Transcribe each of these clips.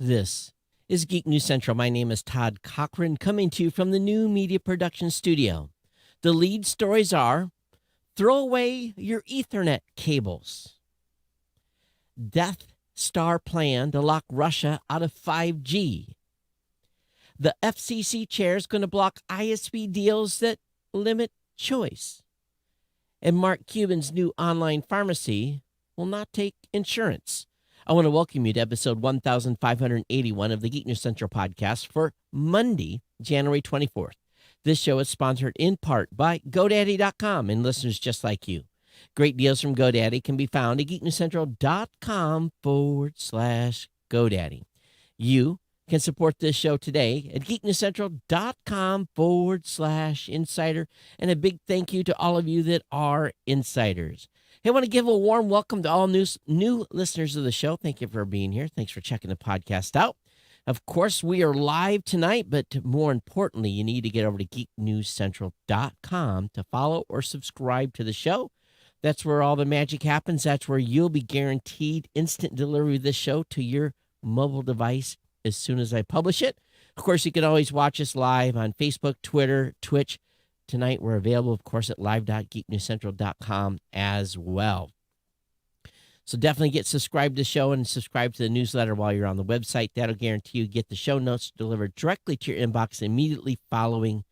This is Geek News Central. My name is Todd Cochran, coming to you from the new media production studio. The lead stories are: throw away your Ethernet cables, Death Star plan to lock Russia out of 5G, the FCC chair is going to block ISP deals that limit choice, and Mark Cuban's new online pharmacy will not take insurance. I want to welcome you to episode 1581 of the Geek News Central podcast for Monday, January 24th. This show is sponsored in part by GoDaddy.com and listeners just like you. Great deals from GoDaddy can be found at geeknewscentral.com/GoDaddy. You can support this show today at geeknewscentral.com/insider. And a big thank you to all of you that are insiders. Hey, I want to give a warm welcome to all new listeners of the show. Thank you for being here. Thanks for checking the podcast out. Of course, we are live tonight, but more importantly, you need to get over to geeknewscentral.com to follow or subscribe to the show. That's where all the magic happens. That's where you'll be guaranteed instant delivery of this show to your mobile device as soon as I publish it. Of course, you can always watch us live on Facebook, Twitter, Twitch. Tonight, we're available, of course, at live.geeknewscentral.com as well. So definitely get subscribed to the show and subscribe to the newsletter while you're on the website. That'll guarantee you get the show notes delivered directly to your inbox immediately following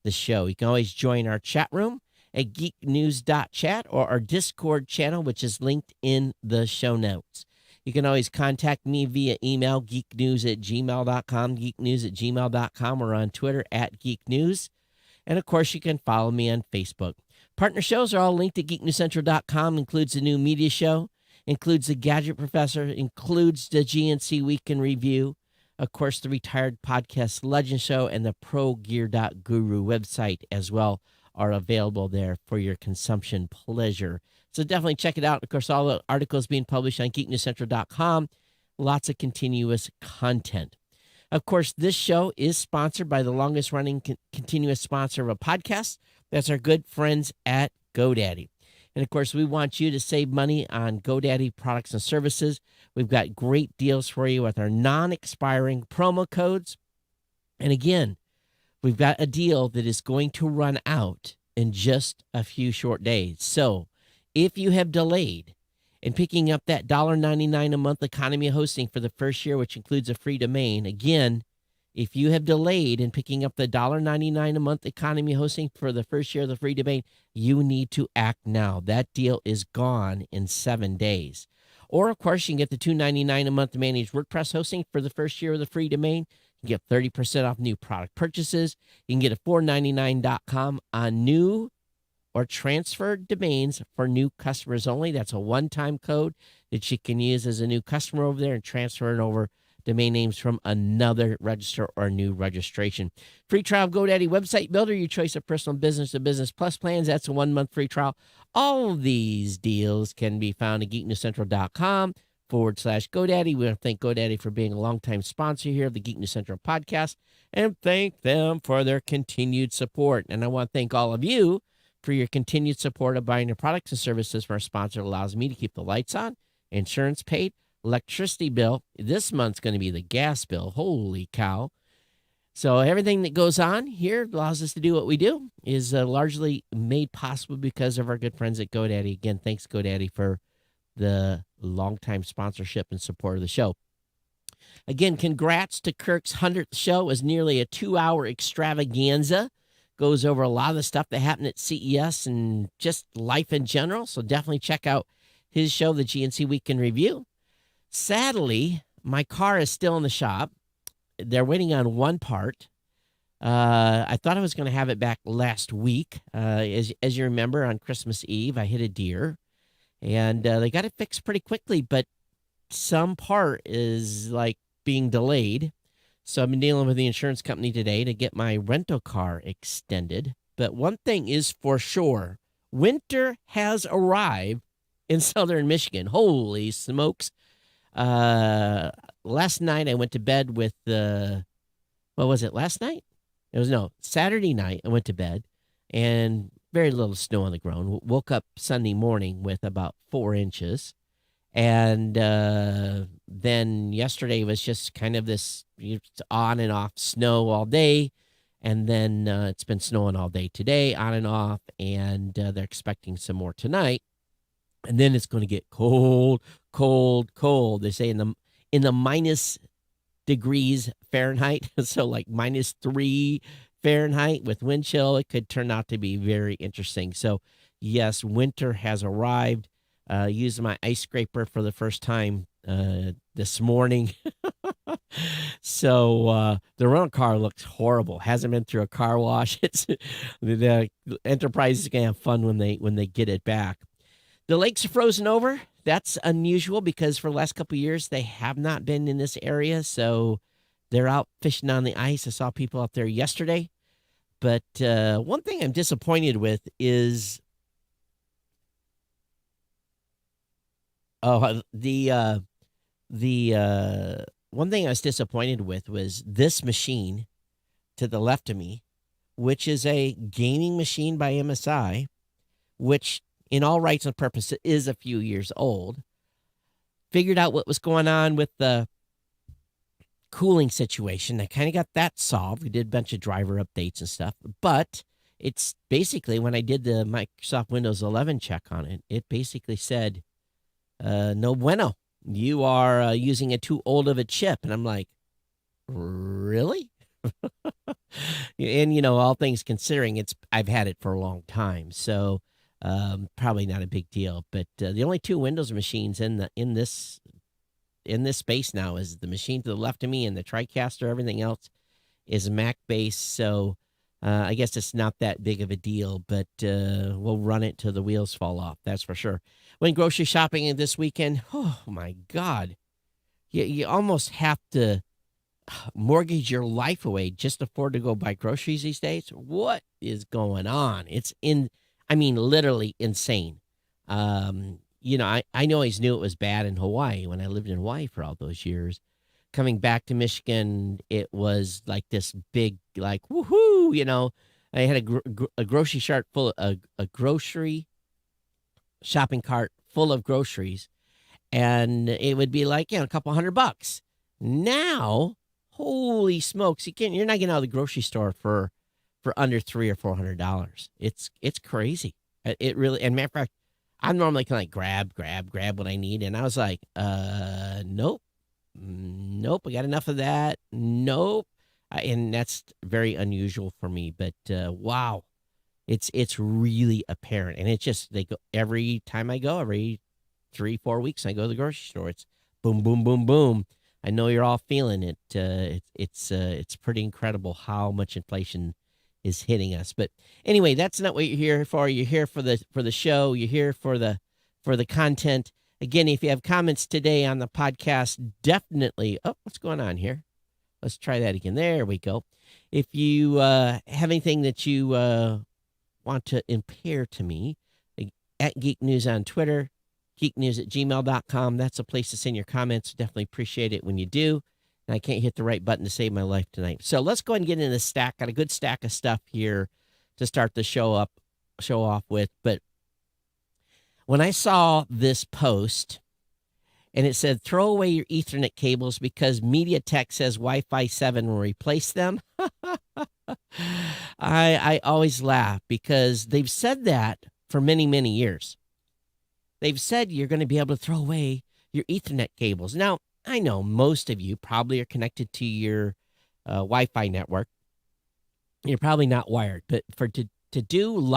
the show. You can always join our chat room at geeknews.chat or our Discord channel, which is linked in the show notes. You can always contact me via email, geeknews@gmail.com, geeknews@gmail.com, or on Twitter at geeknews. And, of course, you can follow me on Facebook. Partner shows are all linked at geeknewscentral.com, includes the new media show, includes the Gadget Professor, includes the GNC Week in Review, of course, the Retired Podcast Legend Show, and the ProGear.guru website as well are available there for your consumption pleasure. So definitely check it out. Of course, all the articles being published on geeknewscentral.com, lots of continuous content. Of course, this show is sponsored by the longest-running continuous sponsor of a podcast. That's our good friends at GoDaddy. And, of course, we want you to save money on GoDaddy products and services. We've got great deals for you with our non-expiring promo codes. And, again, we've got a deal that is going to run out in just a few short days. So if you have delayed in picking up that $1.99 a month economy hosting for the first year, which includes a free domain, again, if you have delayed in picking up the $1.99 a month economy hosting for the first year of the free domain, you need to act now. That deal is gone in 7 days. Or, of course, you can get the $2.99 a month managed WordPress hosting for the first year of the free domain. You can get 30% off new product purchases. You can get a $4.99.com on new or transferred domains for new customers only. That's a one-time code that you can use as a new customer over there and transfer it over domain names from another register or new registration. Free trial of GoDaddy Website Builder, your choice of personal business to business plus plans. That's a 1 month free trial. All these deals can be found at geeknewscentral.com/GoDaddy. We want to thank GoDaddy for being a longtime sponsor here of the Geek News Central podcast and thank them for their continued support. And I want to thank all of you for your continued support of buying your products and services from our sponsor. It allows me to keep the lights on, insurance paid, electricity bill. This month's going to be the gas bill. Holy cow. So everything that goes on here allows us to do what we do is largely made possible because of our good friends at GoDaddy. Again, thanks, GoDaddy, for the longtime sponsorship and support of the show. Again, congrats to Kirk's 100th show. It was nearly a 2-hour extravaganza. Goes over a lot of the stuff that happened at CES and just life in general. So definitely check out his show, the GNC Week in Review. Sadly, my car is still in the shop. They're waiting on one part. I thought I was going to have it back last week. As you remember, on Christmas Eve, I hit a deer. And they got it fixed pretty quickly, but some part is like being delayed. So I've been dealing with the insurance company today to get my rental car extended. But one thing is for sure, winter has arrived in southern Michigan. Holy smokes. Last night I went to bed with what was it, last night? Saturday night I went to bed and very little snow on the ground. Woke up Sunday morning with about 4 inches. And then yesterday was just kind of this on and off snow all day. And then it's been snowing all day today, on and off. And they're expecting some more tonight. And then it's going to get cold, cold, cold. They say in the minus degrees Fahrenheit, so like -3 Fahrenheit with wind chill. It could turn out to be very interesting. So yes, winter has arrived. Used my ice scraper for the first time this morning. So the rental car looks horrible. Hasn't been through a car wash. It's the Enterprise is gonna have fun when they get it back. The lakes are frozen over. That's unusual because for the last couple of years they have not been in this area, so they're out fishing on the ice. I saw people out there yesterday. But one thing I'm disappointed with is the one thing I was disappointed with was this machine to the left of me, which is a gaming machine by MSI, which in all rights and purposes is a few years old. Figured out what was going on with the cooling situation. I kind of got that solved. We did a bunch of driver updates and stuff, but it's basically when I did the Microsoft Windows 11 check on it, it basically said, no bueno, you are using a too old of a chip. And I'm like, really? And all things considering, I've had it for a long time, so probably not a big deal. But the only two Windows machines in this space now is the machine to the left of me and the TriCaster. Everything else is Mac based, so I guess it's not that big of a deal. But we'll run it till the wheels fall off. That's for sure. Went grocery shopping this weekend. Oh my God, you almost have to mortgage your life away just to afford to go buy groceries these days. What is going on? Literally insane. I always knew it was bad in Hawaii when I lived in Hawaii for all those years. Coming back to Michigan, it was like this big, like, woohoo, I had a grocery cart full of a grocery shopping cart full of groceries, and it would be like, a couple $100. Now, holy smokes, you're not getting out of the grocery store for under $300 or $400. It's crazy. It really, and matter of fact, I'm normally kind of like grab what I need. And I was like, nope. I got enough of that. Nope. And that's very unusual for me, but, wow, it's really apparent. And it's just, they go every time I go, every 3-4 weeks, I go to the grocery store. It's boom, boom, boom, boom. I know you're all feeling it. It's pretty incredible how much inflation is hitting us. But anyway, that's not what you're here for. You're here for the show. You're here for the content. Again, if you have comments today on the podcast, definitely. Oh, what's going on here? Let's try that again. There we go. If you have anything that you want to impare to me, at Geek News on Twitter, geeknews@gmail.com. That's a place to send your comments. Definitely appreciate it when you do. And I can't hit the right button to save my life tonight. So let's go ahead and get into the stack. Got a good stack of stuff here to start the show off with. But when I saw this post and it said, throw away your Ethernet cables because MediaTek says Wi-Fi 7 will replace them, I always laugh because they've said that for many, many years. They've said you're going to be able to throw away your Ethernet cables. Now, I know most of you probably are connected to your Wi-Fi network. You're probably not wired, but to do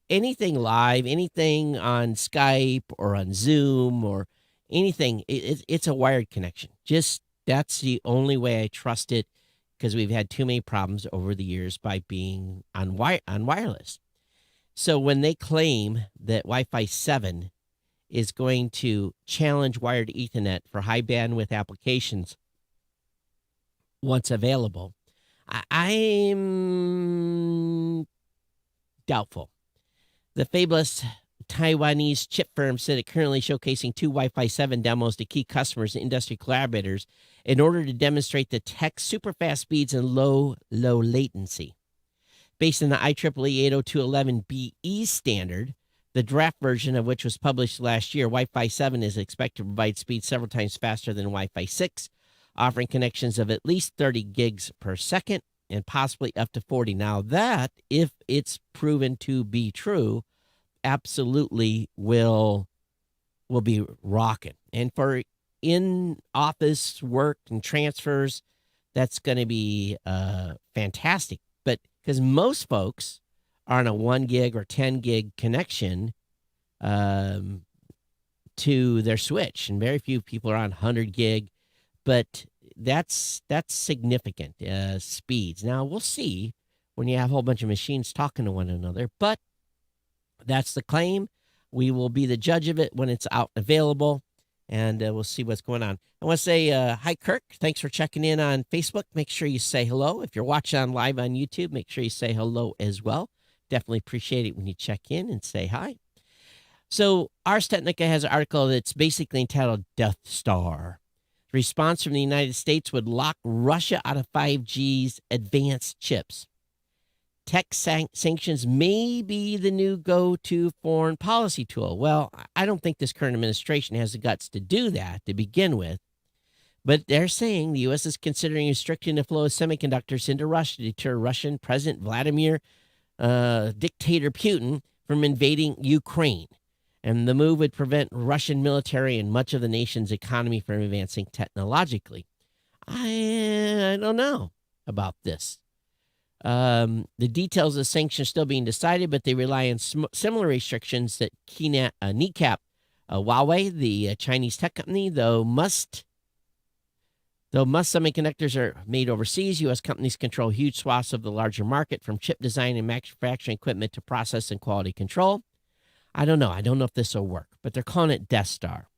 anything on Skype or on Zoom or anything, it's a wired connection. Just that's the only way I trust it because we've had too many problems over the years by being on wireless. So when they claim that Wi-Fi 7 is going to challenge wired Ethernet for high bandwidth applications once available, I'm doubtful. The fabulous Taiwanese chip firm said it currently showcasing 2 Wi-Fi 7 demos to key customers and industry collaborators in order to demonstrate the tech's super fast speeds and low latency. Based on the IEEE 802.11be standard, The draft version of which was published last year, Wi-Fi 7 is expected to provide speeds several times faster than Wi-Fi 6, offering connections of at least 30 gigs per second and possibly up to 40. Now that, if it's proven to be true, absolutely will be rocking. And for in-office work and transfers, that's going to be fantastic. But because most folks are on a 1 gig or 10 gig connection to their switch, and very few people are on 100 gig, but that's significant speeds. Now, we'll see when you have a whole bunch of machines talking to one another, but that's the claim. We will be the judge of it when it's out available, and we'll see what's going on. I want to say hi, Kirk. Thanks for checking in on Facebook. Make sure you say hello. If you're watching on live on YouTube, make sure you say hello as well. Definitely appreciate it when you check in and say hi. So Ars Technica has an article that's basically entitled Death Star. The response from the United States would lock Russia out of 5G's advanced chips. Tech sanctions may be the new go-to foreign policy tool. Well, I don't think this current administration has the guts to do that to begin with. But they're saying the U.S. is considering restricting the flow of semiconductors into Russia to deter Russian President Vladimir dictator Putin from invading Ukraine. And the move would prevent Russian military and much of the nation's economy from advancing technologically. I don't know about this. The details of the sanctions are still being decided, but they rely on similar restrictions that kneecap Huawei, the Chinese tech company, though Musk semiconductors are made overseas, U.S. companies control huge swaths of the larger market, from chip design and manufacturing equipment to process and quality control. I don't know. I don't know if this will work, but they're calling it Death Star.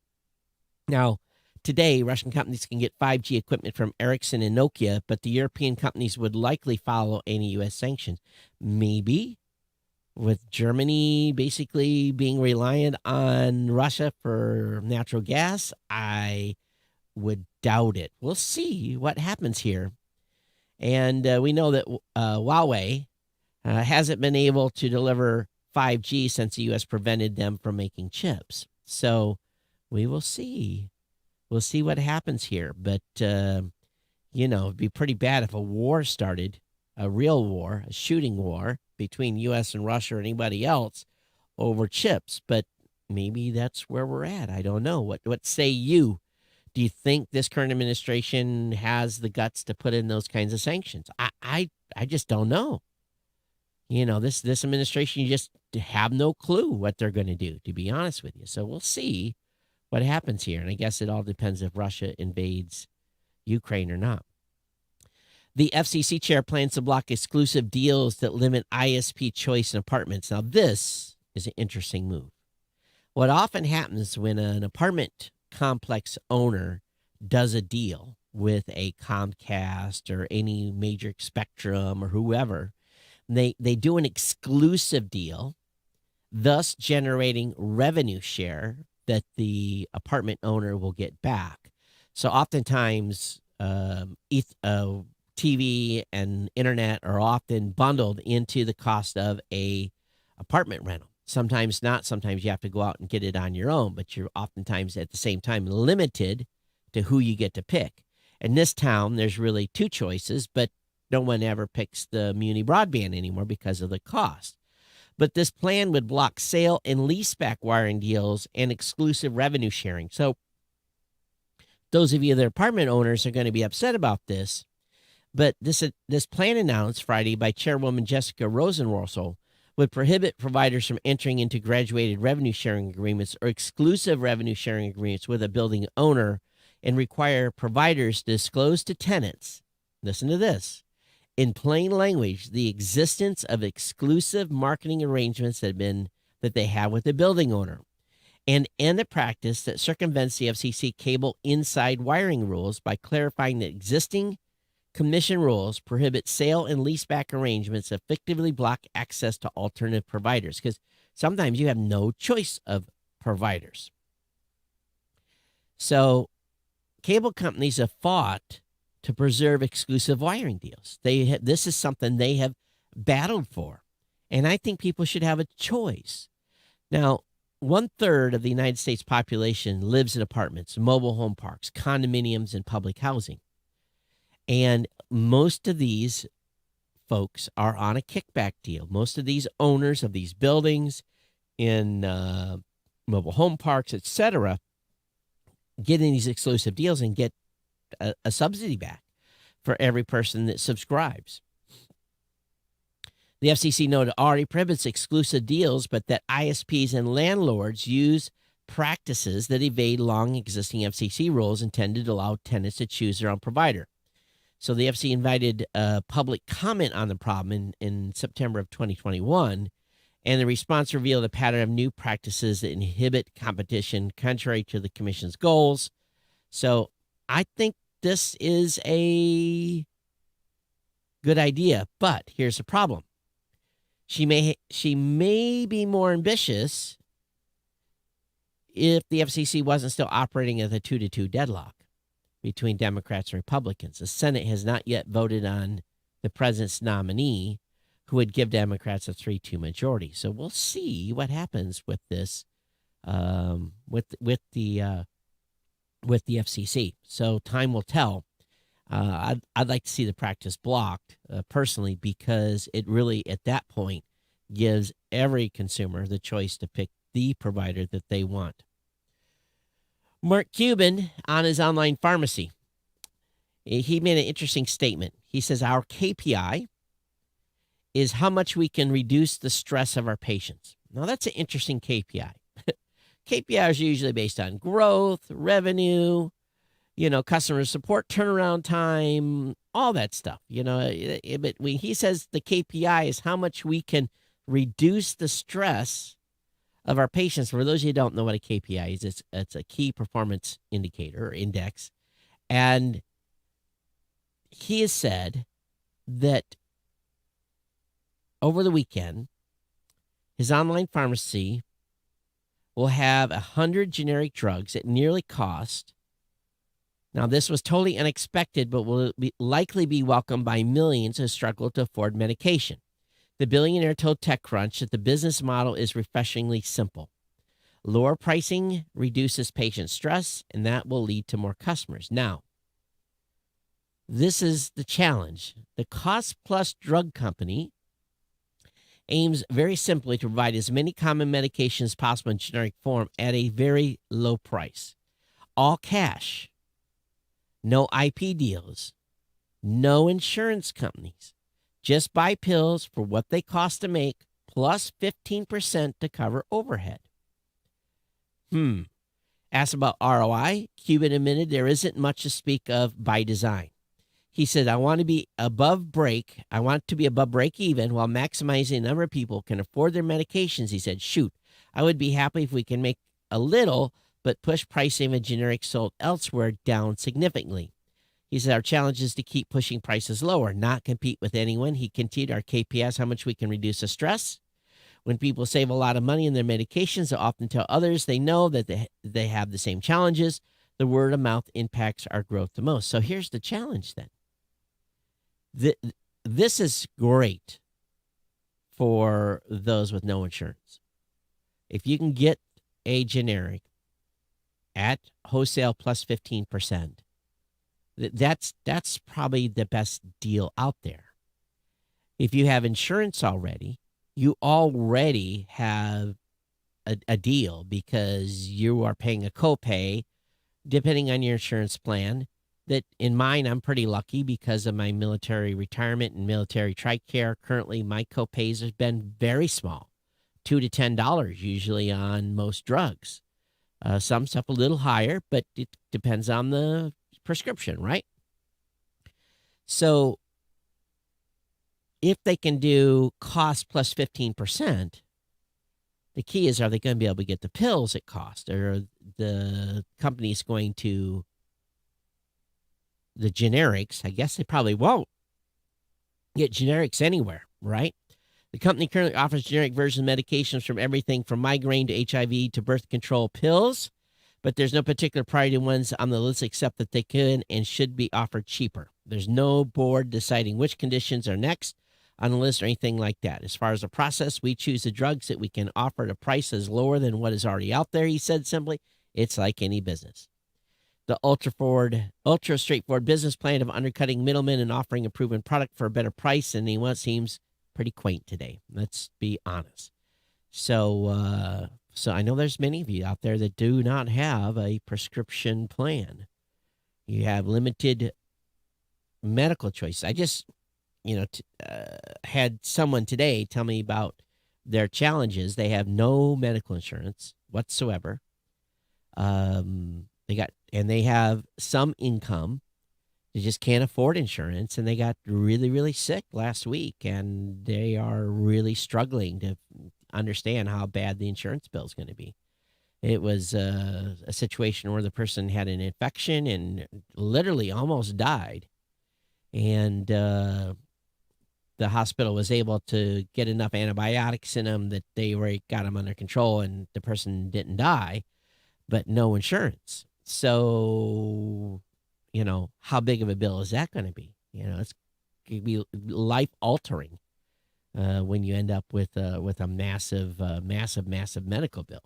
Now, today, Russian companies can get 5G equipment from Ericsson and Nokia, but the European companies would likely follow any U.S. sanctions. Maybe, with Germany basically being reliant on Russia for natural gas, I would doubt it. We'll see what happens here. And we know that Huawei hasn't been able to deliver 5G since the U.S. prevented them from making chips. So we will see. We'll see what happens here. But, it'd be pretty bad if a war started, a real war, a shooting war between U.S. and Russia or anybody else over chips. But maybe that's where we're at. I don't know. What say you? Do you think this current administration has the guts to put in those kinds of sanctions? I just don't know. This administration, you just have no clue what they're going to do, to be honest with you. So we'll see what happens here. And I guess it all depends if Russia invades Ukraine or not. The FCC chair plans to block exclusive deals that limit ISP choice in apartments. Now, this is an interesting move. What often happens when an apartment complex owner does a deal with a Comcast or any major Spectrum or whoever, they do an exclusive deal, thus generating revenue share that the apartment owner will get back. So oftentimes, TV and internet are often bundled into the cost of a apartment rental. Sometimes not. Sometimes you have to go out and get it on your own, but you're oftentimes at the same time limited to who you get to pick. In this town, there's really two choices, but no one ever picks the muni broadband anymore because of the cost. But this plan would block sale and leaseback wiring deals and exclusive revenue sharing. So those of you that are apartment owners are going to be upset about this. But this plan announced Friday by Chairwoman Jessica Rosenworcel would prohibit providers from entering into graduated revenue sharing agreements or exclusive revenue sharing agreements with a building owner and require providers to disclose to tenants, listen to this, in plain language, the existence of exclusive marketing arrangements that they have with the building owner, and end the practice that circumvents the FCC cable inside wiring rules by clarifying that existing commission rules prohibit sale and leaseback arrangements that effectively block access to alternative providers, because sometimes you have no choice of providers. So cable companies have fought to preserve exclusive wiring deals. This is something they have battled for. And I think people should have a choice. Now, 1/3 of the United States population lives in apartments, mobile home parks, condominiums, and public housing. And most of these folks are on a kickback deal. Most of these owners of these buildings in mobile home parks, etc., get in these exclusive deals and get a subsidy back for every person that subscribes. The FCC noted already prohibits exclusive deals, but that ISPs and landlords use practices that evade long existing FCC rules intended to allow tenants to choose their own provider. So the FCC invited public comment on the problem in September of 2021, and the response revealed a pattern of new practices that inhibit competition contrary to the commission's goals. So I think this is a good idea, but here's the problem. She may be more ambitious if the FCC wasn't still operating at a 2-2 deadlock between Democrats and Republicans. The Senate has not yet voted on the president's nominee, who would give Democrats a 3-2 majority. So we'll see what happens with this, with the FCC. So time will tell. I'd like to see the practice blocked personally, because it really, at that point, gives every consumer the choice to pick the provider that they want. Mark Cuban on his online pharmacy, he made an interesting statement. He says our KPI is how much we can reduce the stress of our patients. Now, that's an interesting KPI. KPIs are usually based on growth, revenue, customer support, turnaround time, all that stuff. But when he says the KPI is how much we can reduce the stress of our patients. For those of you who don't know what a KPI is, it's a key performance indicator or index. And he has said that over the weekend, his online pharmacy will have 100 generic drugs at nearly cost. Now, this was totally unexpected, but will likely be welcomed by millions who struggle to afford medication. The billionaire told TechCrunch that the business model is refreshingly simple. Lower pricing reduces patient stress, and that will lead to more customers. Now, this is the challenge. The Cost Plus Drug Company aims very simply to provide as many common medications as possible in generic form at a very low price. All cash. No IP deals, no insurance companies. Just buy pills for what they cost to make, plus 15% to cover overhead. Asked about ROI, Cuban admitted there isn't much to speak of by design. He said, I want to be above break even while maximizing the number of people who can afford their medications. He said, shoot, I would be happy if we can make a little, but push pricing of generics sold elsewhere down significantly. He said, our challenge is to keep pushing prices lower, not compete with anyone. He continued, our KPIs, how much we can reduce the stress. When people save a lot of money in their medications, they often tell others they know that they have the same challenges. The word of mouth impacts our growth the most. So here's the challenge then. This is great for those with no insurance. If you can get a generic at wholesale plus 15%, that's probably the best deal out there. If you have insurance already, you already have a deal because you are paying a copay depending on your insurance plan. That in mine, I'm pretty lucky because of my military retirement and military TRICARE. Currently, my copays have been very small, $2 to $10 usually on most drugs. Some stuff a little higher, but it depends on the prescription, right? So if they can do cost plus 15%, the key is, are they going to be able to get the pills at cost? Or the company's going to, the generics, I guess they probably won't get generics anywhere, right? The company currently offers generic version medications from everything from migraine to HIV to birth control pills, but there's no particular priority ones on the list except that they can and should be offered cheaper. There's no board deciding which conditions are next on the list or anything like that. As far as the process, we choose the drugs that we can offer at a price that's lower than what is already out there, he said simply. It's like any business. The ultra straightforward business plan of undercutting middlemen and offering a proven product for a better price than anyone seems pretty quaint today. Let's be honest. So I know there's many of you out there that do not have a prescription plan. You have limited medical choice. I just, had someone today tell me about their challenges. They have no medical insurance whatsoever. They have some income. They just can't afford insurance, and they got really, really sick last week, and they are really struggling to understand how bad the insurance bill is going to be. It was a situation where the person had an infection and literally almost died, and the hospital was able to get enough antibiotics in them that they got them under control, and the person didn't die, but no insurance. So, how big of a bill is that going to be? It's going to be life altering when you end up with a massive medical bill.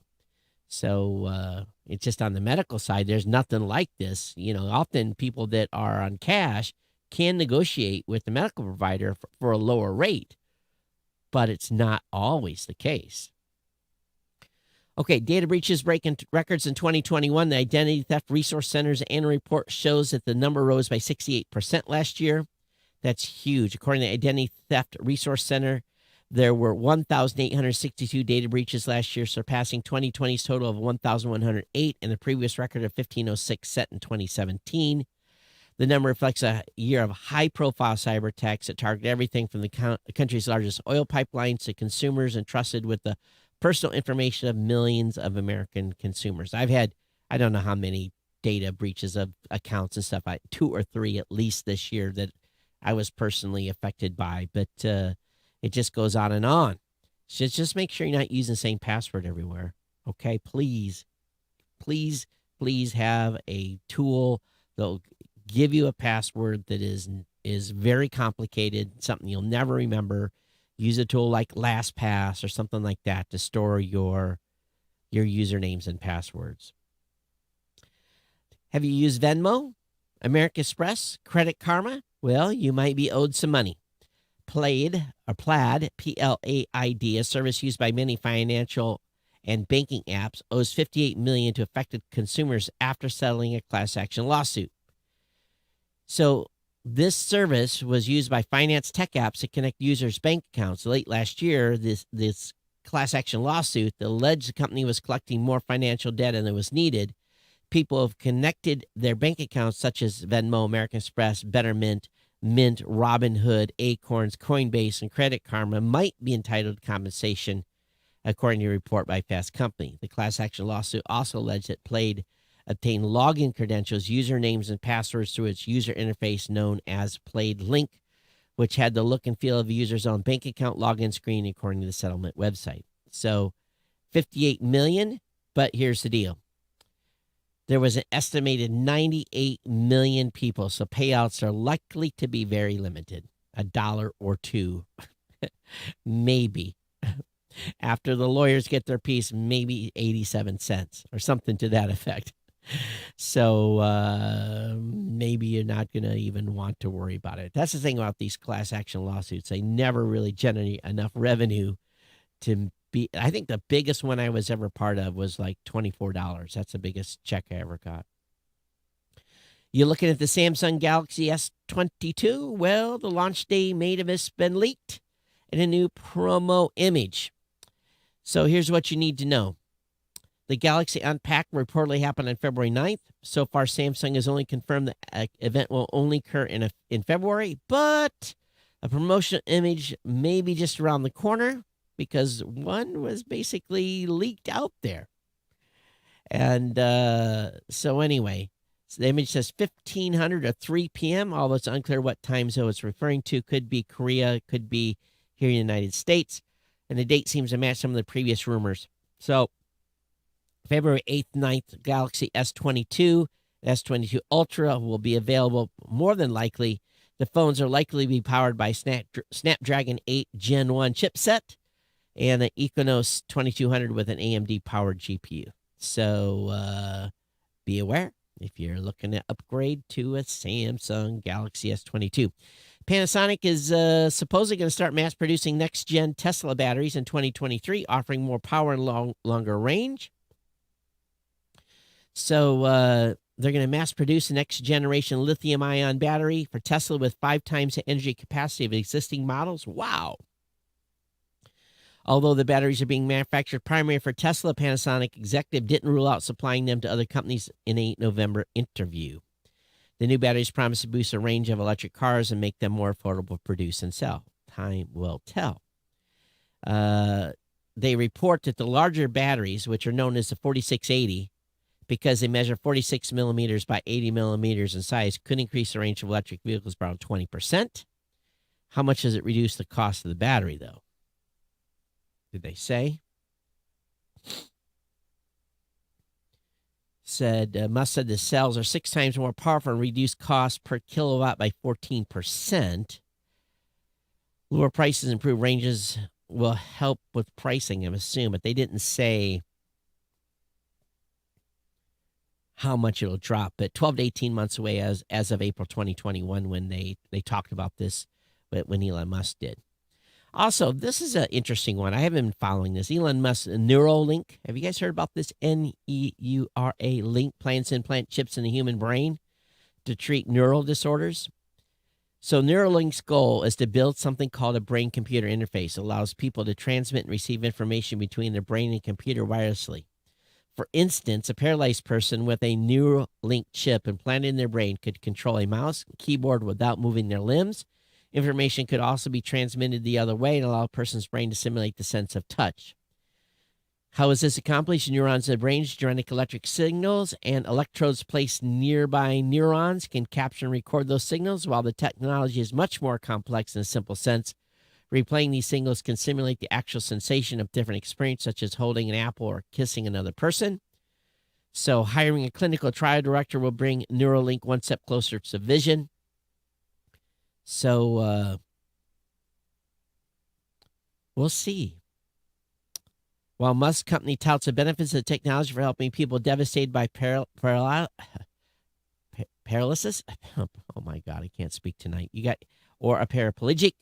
So it's just on the medical side, there's nothing like this. Often people that are on cash can negotiate with the medical provider for a lower rate, but it's not always the case. Okay, data breaches breaking records in 2021. The Identity Theft Resource Center's annual report shows that the number rose by 68% last year. That's huge. According to the Identity Theft Resource Center, there were 1,862 data breaches last year, surpassing 2020's total of 1,108 and the previous record of 1,506 set in 2017. The number reflects a year of high-profile cyber attacks that target everything from the country's largest oil pipelines to consumers entrusted with the personal information of millions of American consumers. I've had, I don't know how many data breaches of accounts and stuff, 2 or 3 at least this year that I was personally affected by, but it just goes on and on. So just make sure you're not using the same password everywhere. Okay, please have a tool that'll give you a password that is very complicated, something you'll never remember. Use a tool like LastPass or something like that to store your usernames and passwords. Have you used Venmo, American Express, Credit Karma? Well, you might be owed some money. Plaid, P-L-A-I-D, a service used by many financial and banking apps, owes $58 million to affected consumers after settling a class action lawsuit. So this service was used by finance tech apps to connect users' bank accounts. Late last year, this class action lawsuit alleged the company was collecting more financial data than was needed. People have connected their bank accounts, such as Venmo, American Express, Betterment, Mint, Robinhood, Acorns, Coinbase, and Credit Karma, might be entitled to compensation, according to a report by Fast Company. The class action lawsuit also alleged that Plaid obtained login credentials, usernames, and passwords through its user interface known as Plaid Link, which had the look and feel of a user's own bank account login screen, according to the settlement website. So $58 million, but here's the deal. There was an estimated 98 million people, so payouts are likely to be very limited. $1 or $2, maybe. After the lawyers get their piece, maybe 87 cents or something to that effect. So maybe you're not going to even want to worry about it. That's the thing about these class action lawsuits. They never really generate enough revenue to be. I think the biggest one I was ever part of was like $24. That's the biggest check I ever got. You're looking at the Samsung Galaxy S22. Well, the launch day may have been leaked in a new promo image. So here's what you need to know. The Galaxy Unpacked reportedly happened on February 9th. So far, Samsung has only confirmed the event will only occur in February, but a promotional image may be just around the corner because one was basically leaked out there. And so anyway, so the image says 1500 or 3 p.m., although it's unclear what time zone it's referring to. Could be Korea, could be here in the United States. And the date seems to match some of the previous rumors. So February 8th, 9th, Galaxy S22, S22 Ultra will be available more than likely. The phones are likely to be powered by Snapdragon 8 Gen 1 chipset and an Equinox 2200 with an AMD-powered GPU. So be aware if you're looking to upgrade to a Samsung Galaxy S22. Panasonic is supposedly going to start mass-producing next-gen Tesla batteries in 2023, offering more power and longer range. So they're going to mass-produce a next-generation lithium-ion battery for Tesla with 5 times the energy capacity of existing models. Wow. Although the batteries are being manufactured primarily for Tesla, Panasonic executive didn't rule out supplying them to other companies in a November interview. The new batteries promise to boost the range of electric cars and make them more affordable to produce and sell. Time will tell. They report that the larger batteries, which are known as the 4680, because they measure 46 millimeters by 80 millimeters in size, could increase the range of electric vehicles by around 20%. How much does it reduce the cost of the battery, though? Did they say? Musk said the cells are 6 times more powerful and reduce cost per kilowatt by 14%. Lower prices and improved ranges will help with pricing, I'm assuming, but they didn't say how much it'll drop. But 12 to 18 months away as of April 2021 when they talked about this, when Elon Musk did. Also, this is an interesting one. I haven't been following this. Elon Musk, Neuralink. Have you guys heard about this? Neura Link plans to implant chips in the human brain to treat neural disorders. So Neuralink's goal is to build something called a brain-computer interface. It allows people to transmit and receive information between their brain and computer wirelessly. For instance, a paralyzed person with a Neuralink chip implanted in their brain could control a mouse and keyboard without moving their limbs. Information could also be transmitted the other way and allow a person's brain to simulate the sense of touch. How is this accomplished? Neurons in the brain generate electric signals, and electrodes placed nearby neurons can capture and record those signals. While the technology is much more complex in a simple sense, replaying these signals can simulate the actual sensation of different experiences, such as holding an apple or kissing another person. So hiring a clinical trial director will bring Neuralink one step closer to vision. So we'll see. While Musk company touts the benefits of the technology for helping people devastated by paralysis, oh my God, I can't speak tonight. Or a paraplegic.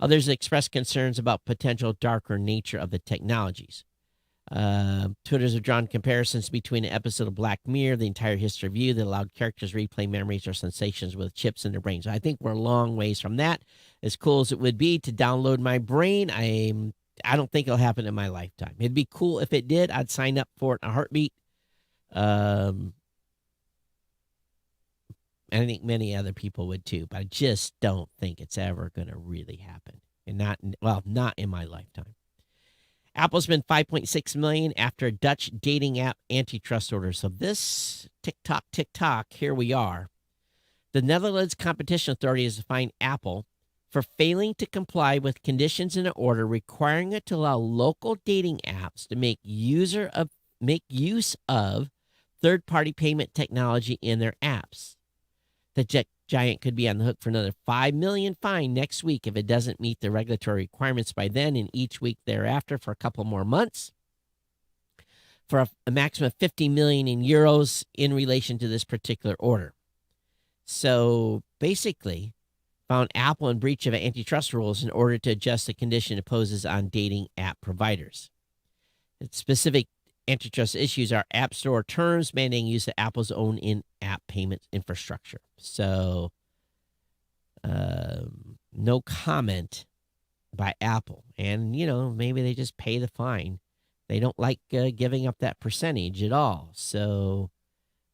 Others express concerns about potential darker nature of the technologies. Twitters have drawn comparisons between an episode of Black Mirror, the entire history of you, that allowed characters to replay memories or sensations with chips in their brains. I think we're a long ways from that. As cool as it would be to download my brain, I don't think it'll happen in my lifetime. It'd be cool if it did. I'd sign up for it in a heartbeat. And I think many other people would too, but I just don't think it's ever going to really happen. And not in my lifetime. Apple spent $5.6 million after a Dutch dating app antitrust order. So this tick-tock, here we are. The Netherlands Competition Authority has fined Apple for failing to comply with conditions in an order requiring it to allow local dating apps to make use of third-party payment technology in their apps. The giant could be on the hook for another $5 million fine next week if it doesn't meet the regulatory requirements by then, and each week thereafter for a couple more months, for a maximum of 50 million in euros in relation to this particular order. So basically, found Apple in breach of antitrust rules in order to adjust the condition it poses on dating app providers. Its specific antitrust issues are App Store terms mandating use of Apple's own in-app payment infrastructure. So, no comment by Apple. And, maybe they just pay the fine. They don't like giving up that percentage at all. So,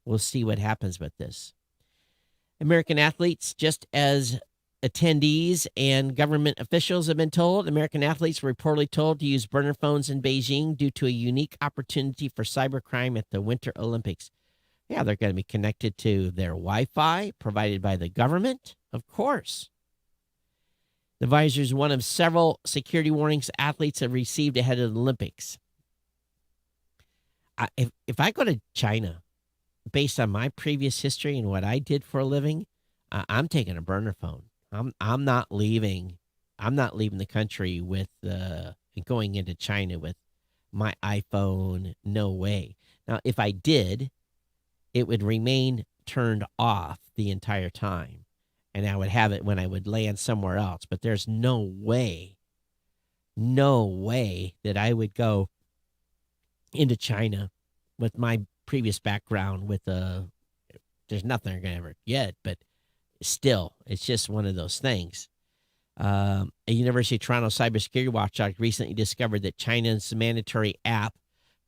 we'll see what happens with this. American athletes, just as attendees and government officials have been told, American athletes were reportedly told to use burner phones in Beijing due to a unique opportunity for cybercrime at the Winter Olympics. Yeah, they're going to be connected to their Wi-Fi provided by the government, of course. The visor is one of several security warnings athletes have received ahead of the Olympics. If I go to China, based on my previous history and what I did for a living, I'm taking a burner phone. I'm not leaving. I'm not leaving the country with going into China with my iPhone. No way. Now, if I did, it would remain turned off the entire time, and I would have it when I would land somewhere else. But there's no way that I would go into China with my previous background with there's nothing I'm going to ever get, but still, it's just one of those things. A University of Toronto cybersecurity watchdog recently discovered that China's mandatory app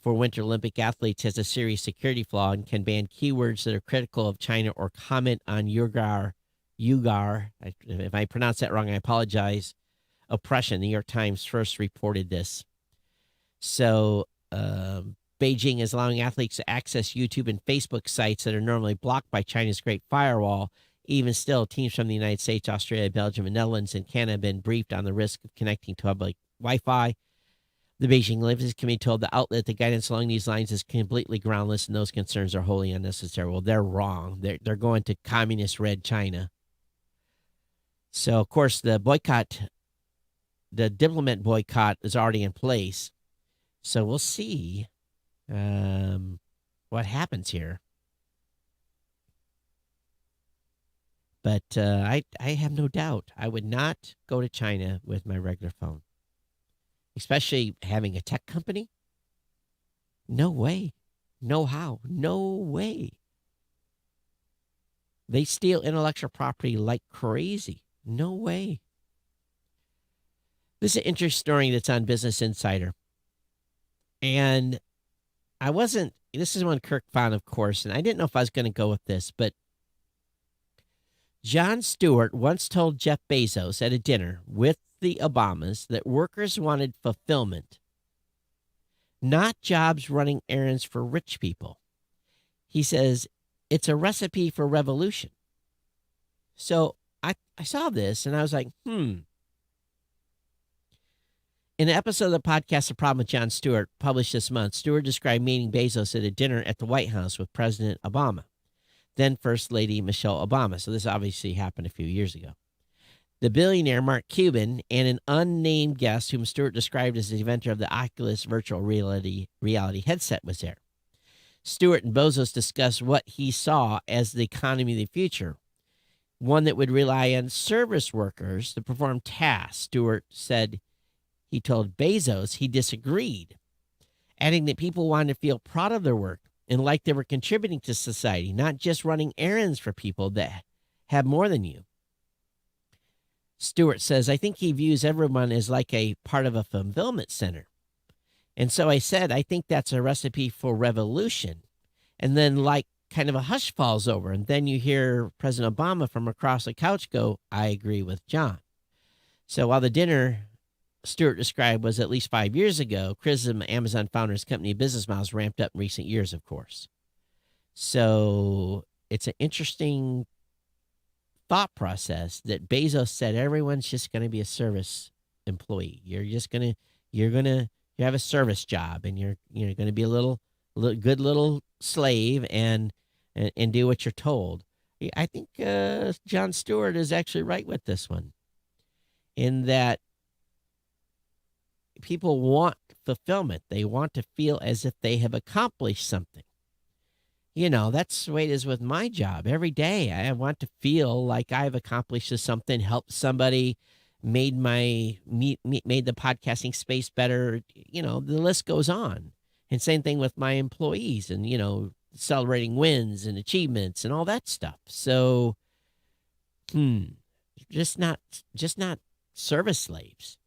for Winter Olympic athletes has a serious security flaw and can ban keywords that are critical of China or comment on Uyghur, if I pronounce that wrong, I apologize, oppression. The New York Times first reported this. So Beijing is allowing athletes to access YouTube and Facebook sites that are normally blocked by China's Great Firewall. Even still, teams from the United States, Australia, Belgium, and Netherlands and Canada have been briefed on the risk of connecting to public Wi-Fi. The Beijing Olympics Committee told the outlet the guidance along these lines is completely groundless and those concerns are wholly unnecessary. Well, they're wrong. They're going to communist red China. So, of course, the diplomat boycott is already in place. So we'll see what happens here. But I have no doubt I would not go to China with my regular phone, especially having a tech company. No way. No how. No way. They steal intellectual property like crazy. No way. This is an interesting story that's on Business Insider. And this is one Kirk found, of course, and I didn't know if I was going to go with this, but Jon Stewart once told Jeff Bezos at a dinner with the Obamas that workers wanted fulfillment, not jobs running errands for rich people. He says, it's a recipe for revolution. So I saw this and I was like, In an episode of the podcast, The Problem with Jon Stewart, published this month, Stewart described meeting Bezos at a dinner at the White House with President Obama, then First Lady Michelle Obama. So this obviously happened a few years ago. The billionaire Mark Cuban and an unnamed guest whom Stewart described as the inventor of the Oculus virtual reality headset was there. Stewart and Bezos discussed what he saw as the economy of the future, one that would rely on service workers to perform tasks. Stewart said he told Bezos he disagreed, adding that people wanted to feel proud of their work and like they were contributing to society, not just running errands for people that have more than you. Stewart says, I think he views everyone as like a part of a fulfillment center. And so I said, I think that's a recipe for revolution. And then like kind of a hush falls over. And then you hear President Obama from across the couch go, I agree with John. So while the dinner Stewart described was at least 5 years ago, criticism of Amazon founder's company business models ramped up in recent years, of course. So it's an interesting thought process that Bezos said everyone's just going to be a service employee. You're have a service job, and you're going to be a little good little slave and do what you're told. I think Jon Stewart is actually right with this one, in that people want fulfillment. They want to feel as if they have accomplished something. That's the way it is with my job. Every day I want to feel like I've accomplished something, helped somebody, made the podcasting space better. The list goes on. And same thing with my employees and, celebrating wins and achievements and all that stuff. So, just not service slaves.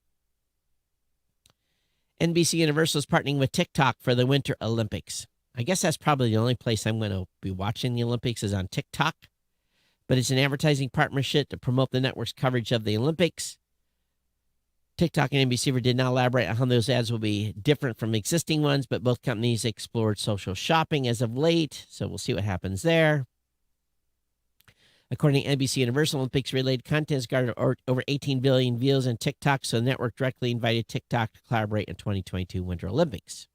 NBC Universal is partnering with TikTok for the Winter Olympics. I guess that's probably the only place I'm going to be watching the Olympics is on TikTok. But it's an advertising partnership to promote the network's coverage of the Olympics. TikTok and NBC did not elaborate on how those ads will be different from existing ones, but both companies explored social shopping as of late, so we'll see what happens there. According to NBC Universal, Olympics-related content has garnered over 18 billion views on TikTok, so the network directly invited TikTok to collaborate in 2022 Winter Olympics.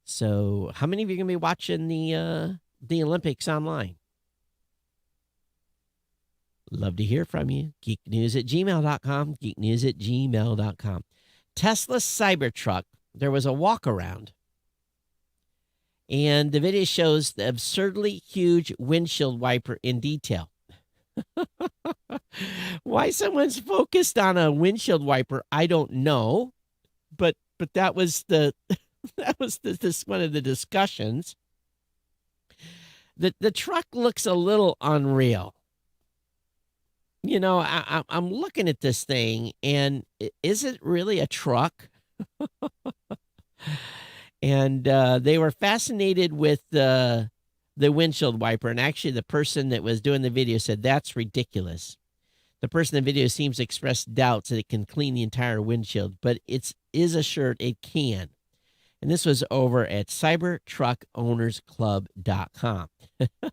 So how many of you are going to be watching the Olympics online? Love to hear from you. Geeknews@gmail.com. Geeknews@gmail.com. Tesla Cybertruck. There was a walk around. And the video shows the absurdly huge windshield wiper in detail. Why someone's focused on a windshield wiper, I don't know. But that was this one of the discussions. The truck looks a little unreal. You know, I'm looking at this thing, and is it really a truck? And they were fascinated with the windshield wiper. And actually, the person that was doing the video said, that's ridiculous. The person in the video seems to express doubts that it can clean the entire windshield, but it is assured it can. And this was over at cybertruckownersclub.com.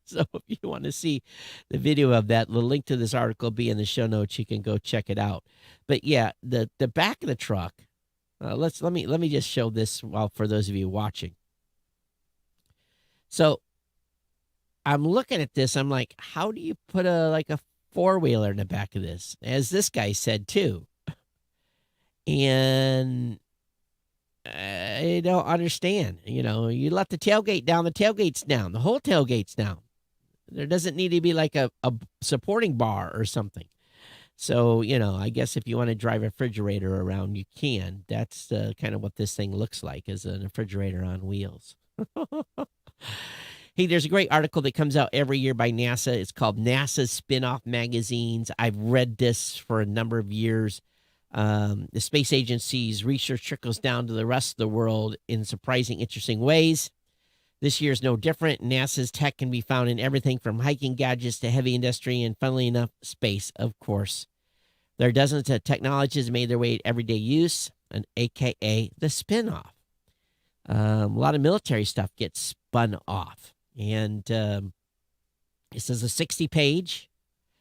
So if you want to see the video of that, the link to this article will be in the show notes. You can go check it out. But yeah, the back of the truck, let me just show this for those of you watching. So I'm looking at this. I'm like, how do you put a four-wheeler in the back of this? As this guy said too. And I don't understand. You know, you let the tailgate down, the tailgate's down, the whole tailgate's down. There doesn't need to be like a supporting bar or something. So, you know, I guess if you want to drive a refrigerator around, you can. That's kind of what this thing looks like, is a refrigerator on wheels. Hey, there's a great article that comes out every year by NASA. It's called NASA's Spinoff Magazines. I've read this for a number of years. The space agency's research trickles down to the rest of the world in surprising, interesting ways. This year is no different. NASA's tech can be found in everything from hiking gadgets to heavy industry and, funnily enough, space, of course. There are dozens of technologies made their way to everyday use, and AKA the spin-off. A lot of military stuff gets spun off. And this is a 60-page,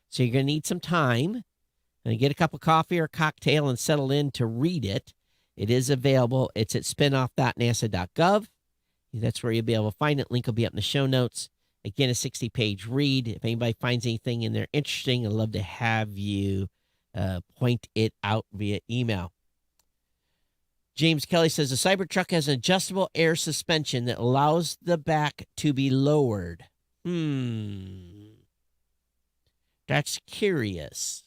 so you're going to need some time. And get a cup of coffee or a cocktail and settle in to read it. It is available. It's at spinoff.nasa.gov. That's where you'll be able to find it. Link will be up in the show notes. Again, a 60-page read. If anybody finds anything in there interesting, I'd love to have you point it out via email. James Kelly says, the Cybertruck has an adjustable air suspension that allows the back to be lowered. That's curious.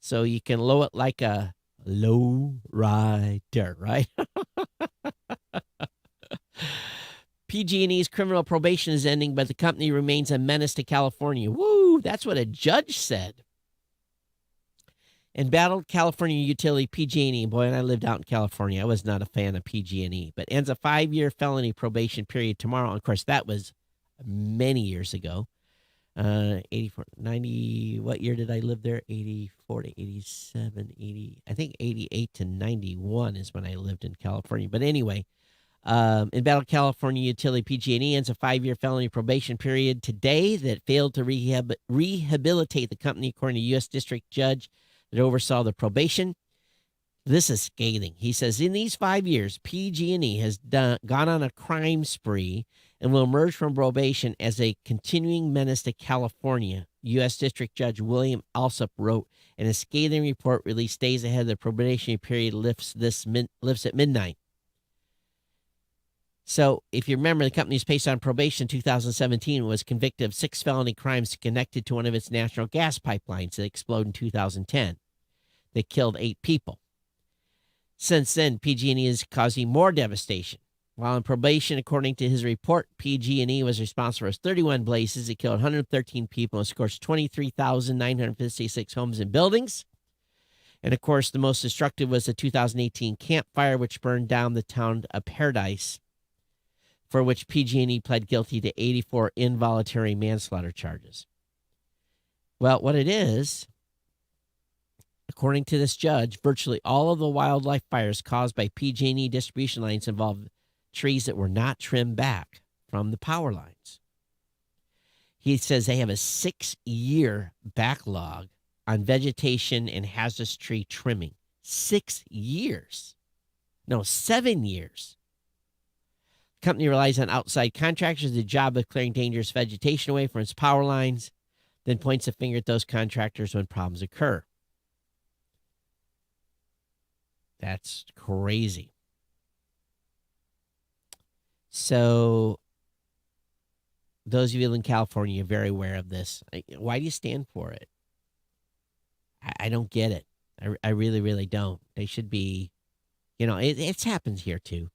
So you can lower it like a low rider, right? PG&E's criminal probation is ending, but the company remains a menace to California. Woo, that's what a judge said. Embattled California utility PG&E. Boy, and I lived out in California. I was not a fan of PG&E, but ends a 5-year felony probation period tomorrow. And of course, that was many years ago. 84, 90, what year did I live there? 84 to 87, 80, I think 88 to 91 is when I lived in California. But anyway, embattled California utility PG&E ends a 5-year felony probation period today that failed to rehabilitate the company, according to U.S. District Judge that oversaw the probation. This is scathing. He says, in these 5 years, PG&E has gone on a crime spree and will emerge from probation as a continuing menace to California. U.S. District Judge William Alsop wrote in a scathing report released days ahead of the probationary period lifts at midnight. So if you remember, the company was placed on probation in 2017 and was convicted of 6 felony crimes connected to one of its natural gas pipelines that exploded in 2010. They killed 8 people. Since then, PG&E is causing more devastation. While on probation, according to his report, PG&E was responsible for 31 blazes. It killed 113 people and scorched 23,956 homes and buildings. And, of course, the most destructive was the 2018 Camp Fire, which burned down the town of Paradise, for which PG&E pled guilty to 84 involuntary manslaughter charges. Well, what it is, according to this judge, virtually all of the wildlife fires caused by PG&E distribution lines involved trees that were not trimmed back from the power lines. He says they have a 6-year backlog on vegetation and hazardous tree trimming. 6 years. No, 7 years. The company relies on outside contractors to do the job of clearing dangerous vegetation away from its power lines. then points a finger at those contractors when problems occur. That's crazy. So those of you in California are very aware of this. Why do you stand for it? I don't get it. I really, really don't. They should be, it's happened here too.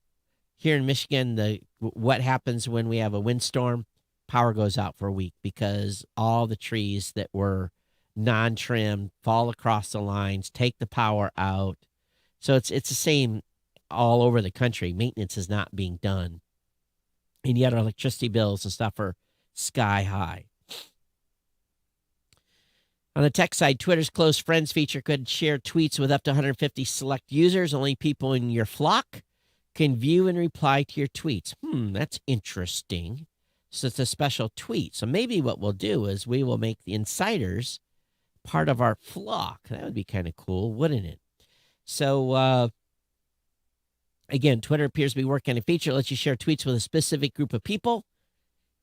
Here in Michigan, what happens when we have a windstorm? Power goes out for a week because all the trees that were non-trimmed fall across the lines, take the power out. So it's the same all over the country. Maintenance is not being done. And yet our electricity bills and stuff are sky high. On the tech side, Twitter's close friends feature could share tweets with up to 150 select users. Only people in your flock can view and reply to your tweets. That's interesting. So it's a special tweet. So maybe what we'll do is we will make the insiders part of our flock. That would be kind of cool, wouldn't it? So, again, Twitter appears to be working on a feature that lets you share tweets with a specific group of people.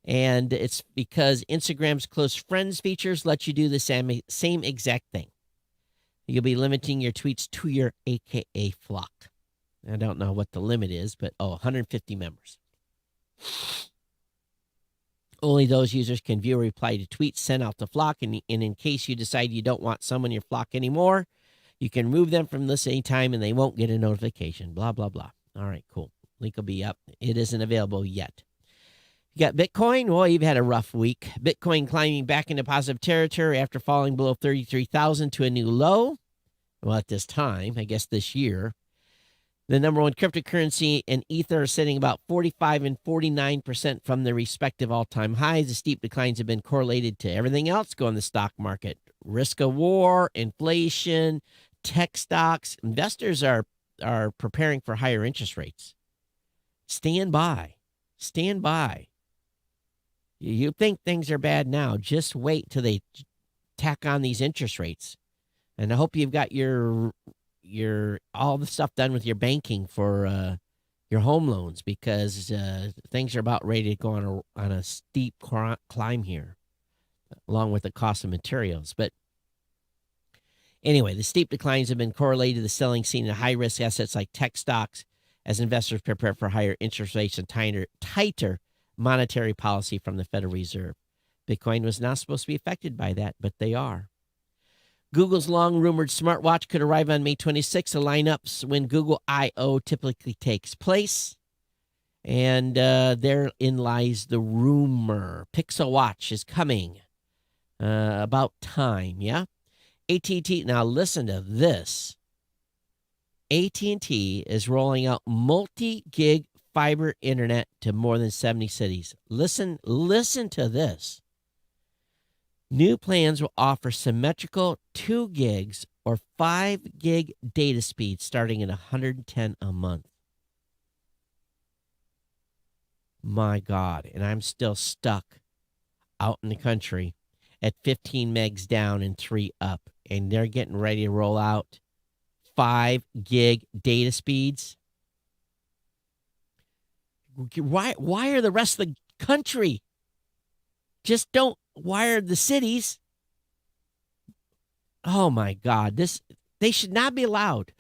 And it's because Instagram's close friends features let you do the same exact thing. You'll be limiting your tweets to your AKA flock. I don't know what the limit is, but 150 members. Only those users can view or reply to tweets sent out to flock. And in case you decide you don't want someone in your flock anymore, you can remove them from this anytime and they won't get a notification. Blah, blah, blah. All right, cool. Link will be up. It isn't available yet. You got Bitcoin. Well, you've had a rough week. Bitcoin climbing back into positive territory after falling below 33,000 to a new low. Well, at this time, I guess this year. The number one cryptocurrency and Ether are sitting about 45 and 49% from their respective all-time highs. The steep declines have been correlated to everything else going in the stock market. Risk of war, inflation, tech stocks. Investors are preparing for higher interest rates. Stand by. Stand by. You think things are bad now. Just wait till they tack on these interest rates. And I hope you've got your all the stuff done with your banking for your home loans, because things are about ready to go on a steep climb here, along with the cost of materials. But anyway, the steep declines have been correlated to the selling seen in high-risk assets like tech stocks as investors prepare for higher interest rates and tighter monetary policy from the Federal Reserve. Bitcoin was not supposed to be affected by that, but they are. Google's long-rumored smartwatch could arrive on May 26th, a lineups when Google I/O typically takes place. And therein lies the rumor. Pixel Watch is coming. About time, yeah? AT&T, now listen to this. AT&T is rolling out multi-gig fiber internet to more than 70 cities. Listen to this. New plans will offer symmetrical 2 gigs or 5 gig data speed starting at $110 a month. My God, and I'm still stuck out in the country at 15 megs down and 3 up, and they're getting ready to roll out 5 gig data speeds. Why are the rest of the country just don't wire the cities? Oh my God, they should not be allowed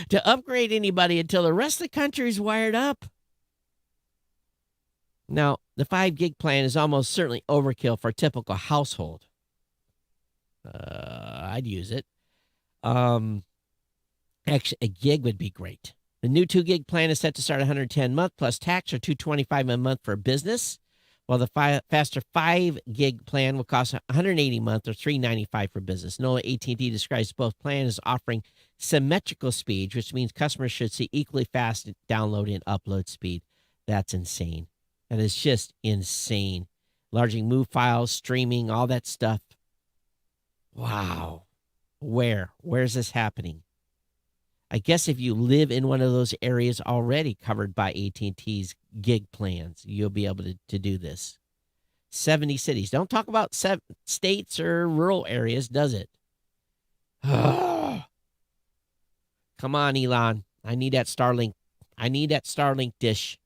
to upgrade anybody until the rest of the country is wired up. Now, the 5 gig plan is almost certainly overkill for a typical household. I'd use it. Actually, a gig would be great. The new 2 gig plan is set to start $110 a month plus tax, or $225 a month for business, while the faster 5 gig plan will cost $180 a month or $395 for business. NOLA AT&T describes both plans as offering symmetrical speed, which means customers should see equally fast download and upload speed. That's insane. That is just insane. Enlarging move files, streaming, all that stuff. Wow. Where's this happening? I guess if you live in one of those areas already covered by AT&T's gig plans, you'll be able to do this. 70 cities. Don't talk about states or rural areas, does it? Come on, Elon. I need that Starlink. I need that Starlink dish.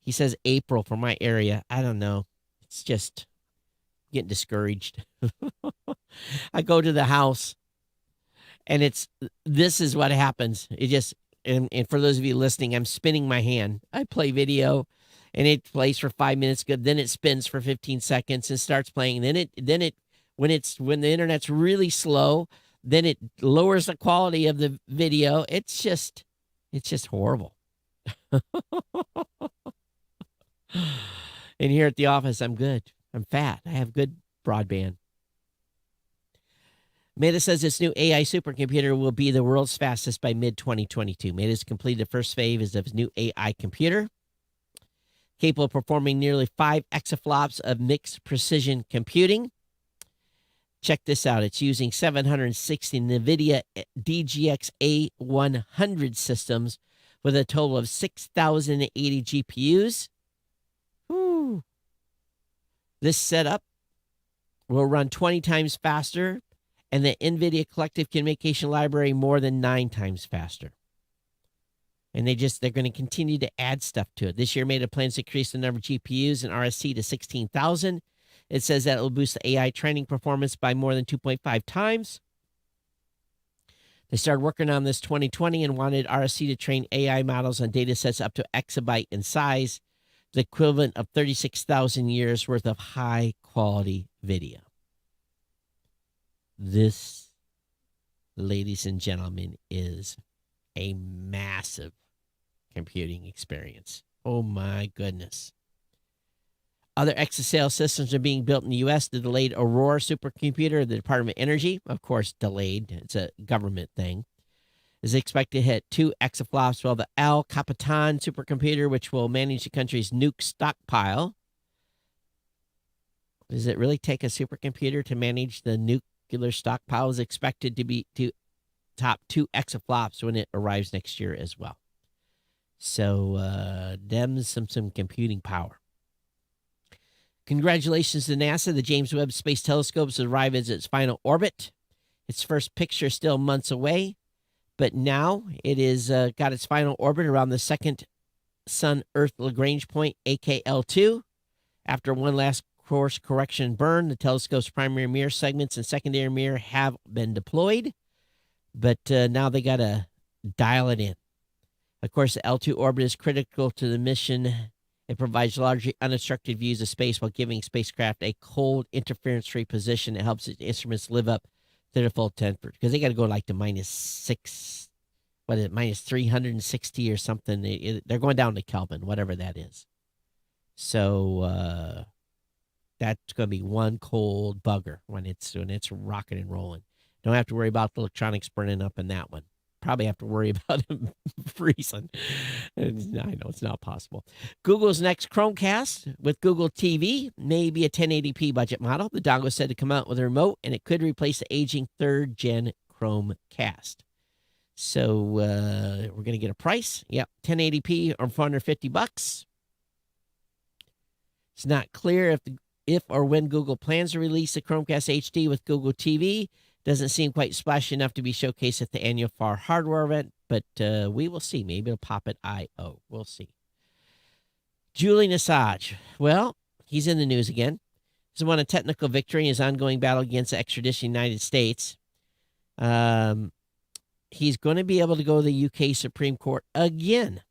He says April for my area. I don't know. It's just, getting discouraged. I go to the house, and this is what happens. It just, and for those of you listening, I'm spinning my hand. I play video, and it plays for 5 minutes. Good. Then it spins for 15 seconds and starts playing. Then it when the internet's really slow, then it lowers the quality of the video. It's just horrible. And here at the office, I'm good. I'm fat. I have good broadband. Meta says its new AI supercomputer will be the world's fastest by mid-2022. Meta has completed the first phase of its new AI computer, capable of performing nearly 5 exaflops of mixed precision computing. Check this out. It's using 760 NVIDIA DGX A100 systems with a total of 6,080 GPUs. Whew. This setup will run 20 times faster, and the NVIDIA Collective Communication Library more than 9 times faster. And they're going to continue to add stuff to it. This year, Meta plans to increase the number of GPUs in RSC to 16,000. It says that it will boost the AI training performance by more than 2.5 times. They started working on this 2020 and wanted RSC to train AI models on data sets up to exabyte in size, the equivalent of 36,000 years worth of high-quality video. This, ladies and gentlemen, is a massive computing experience. Oh, my goodness. Other exascale systems are being built in the U.S. The delayed Aurora supercomputer of the Department of Energy, of course, delayed. It's a government thing, is expected to hit 2 exaflops, while the El Capitan supercomputer, which will manage the country's nuke stockpile. Does it really take a supercomputer to manage the nuclear stockpile? Is expected to top 2 exaflops when it arrives next year as well. So, some computing power. Congratulations to NASA. The James Webb Space Telescope has arrived at its final orbit. Its first picture is still months away, but now it is got its final orbit around the second Sun-Earth Lagrange point, AKL2. After one last course correction burn, the telescope's primary mirror segments and secondary mirror have been deployed, but now they got to dial it in. Of course, the L2 orbit is critical to the mission. It provides largely unobstructed views of space while giving spacecraft a cold, interference-free position that helps its instruments live up to their full temperature. Because they got to go like to minus 360 or something. They're going down to Kelvin, whatever that is. So that's going to be one cold bugger when it's rocking and rolling. Don't have to worry about the electronics burning up in that one. Probably have to worry about him freezing. I know it's not possible. Google's next Chromecast with Google TV may be a 1080p budget model. The dongle is said to come out with a remote, and it could replace the aging third-gen Chromecast. So we're going to get a price. Yep, 1080p or $450. It's not clear if or when Google plans to release the Chromecast HD with Google TV. Doesn't seem quite splashy enough to be showcased at the annual FAR hardware event, but we will see. Maybe it'll pop at I.O. We'll see. Julian Assange. Well, he's in the news again. He's won a technical victory in his ongoing battle against the extradition in the United States. He's going to be able to go to the UK Supreme Court again.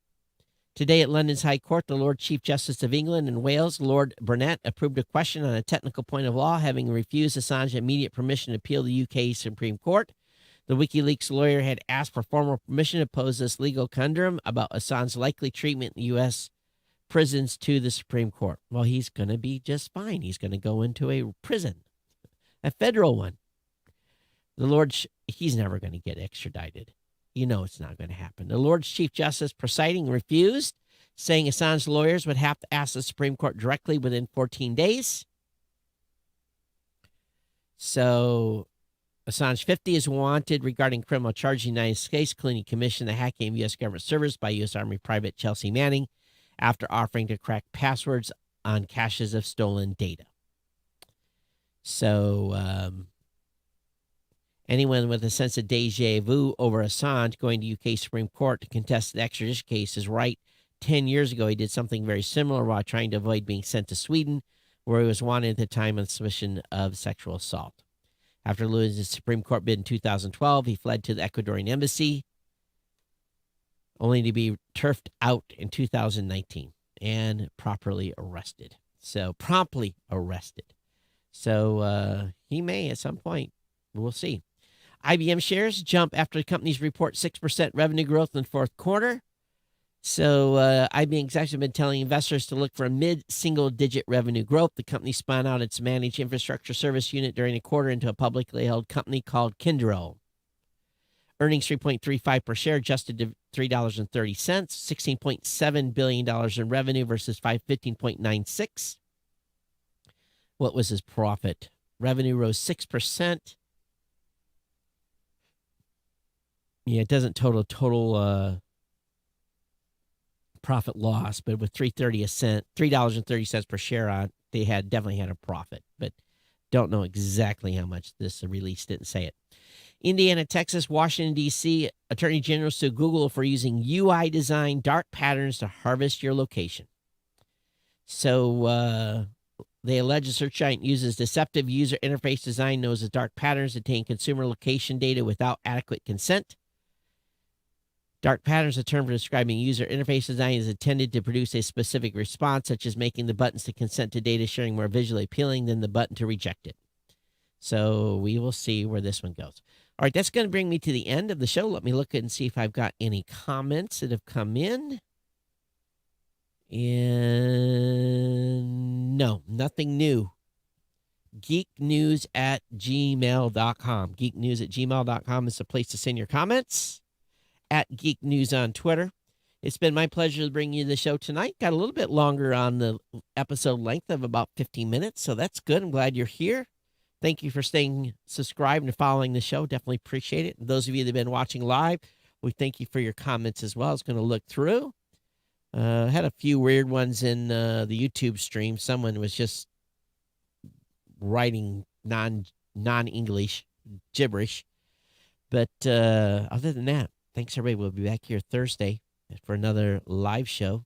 Today at London's High Court, the Lord Chief Justice of England and Wales, Lord Burnett, approved a question on a technical point of law, having refused Assange immediate permission to appeal to the UK Supreme Court. The WikiLeaks lawyer had asked for formal permission to pose this legal conundrum about Assange's likely treatment in the U.S. prisons to the Supreme Court. Well, he's going to be just fine. He's going to go into a prison, a federal one. The Lord, he's never going to get extradited. You know it's not going to happen. The Lord's Chief Justice presiding refused, saying Assange's lawyers would have to ask the Supreme Court directly within 14 days. So Assange 50 is wanted regarding criminal charges in the United States, including commission the hacking of U.S. government servers by U.S. Army Private Chelsea Manning after offering to crack passwords on caches of stolen data. So anyone with a sense of deja vu over Assange going to UK Supreme Court to contest the extradition case is right. 10 years ago, he did something very similar while trying to avoid being sent to Sweden, where he was wanted at the time on suspicion of sexual assault. After losing his Supreme Court bid in 2012, he fled to the Ecuadorian embassy, only to be turfed out in 2019 and promptly arrested. So he may at some point. We'll see. IBM shares jump after the companies report 6% revenue growth in the fourth quarter. So IBM executives have been telling investors to look for a mid-single-digit revenue growth. The company spun out its managed infrastructure service unit during the quarter into a publicly held company called Kyndryl. Earnings $3.35 per share, adjusted to $3.30, $16.7 billion in revenue versus $15.96. What was his profit? Revenue rose 6%. Yeah, it doesn't total profit loss, but with $3.30 per share on, they definitely had a profit, but don't know exactly how much. This release didn't say it. Indiana, Texas, Washington, D.C. Attorney General sued Google for using UI design dark patterns to harvest your location. So they allege the search giant uses deceptive user interface design known as dark patterns to obtain consumer location data without adequate consent. Dark patterns, a term for describing user interface design, is intended to produce a specific response, such as making the buttons to consent to data sharing more visually appealing than the button to reject it. So we will see where this one goes. All right, that's going to bring me to the end of the show. Let me look and see if I've got any comments that have come in. And no, nothing new. geeknews@gmail.com. geeknews@gmail.com is the place to send your comments. At Geek News on Twitter. It's been my pleasure to bring you the show tonight. Got a little bit longer on the episode length of about 15 minutes, so that's good. I'm glad you're here. Thank you for staying subscribed and following the show. Definitely appreciate it. And those of you that have been watching live, we thank you for your comments as well. I was going to look through. Had a few weird ones in the YouTube stream. Someone was just writing non-English gibberish. But other than that, thanks, everybody. We'll be back here Thursday for another live show.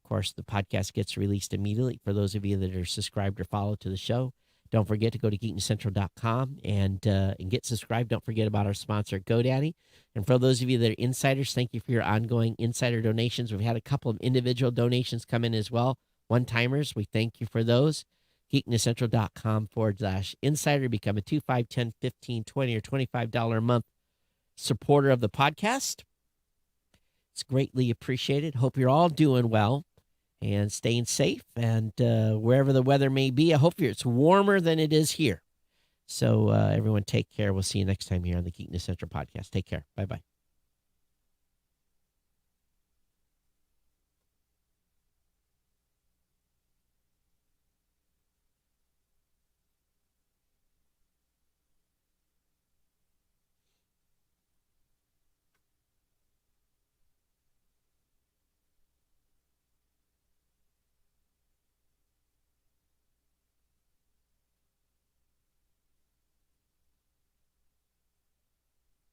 Of course, the podcast gets released immediately for those of you that are subscribed or followed to the show. Don't forget to go to geeknewscentral.com and get subscribed. Don't forget about our sponsor, GoDaddy. And for those of you that are insiders, thank you for your ongoing insider donations. We've had a couple of individual donations come in as well. One-timers, we thank you for those. geeknewscentral.com/insider. Become a $2, $5, $10, $15, $20, or $25 a month supporter of the podcast. It's greatly appreciated. Hope you're all doing well and staying safe, and wherever the weather may be, I hope it's warmer than it is here. So everyone take care. We'll see you next time here on the Geek News Central podcast. Take care. Bye-bye.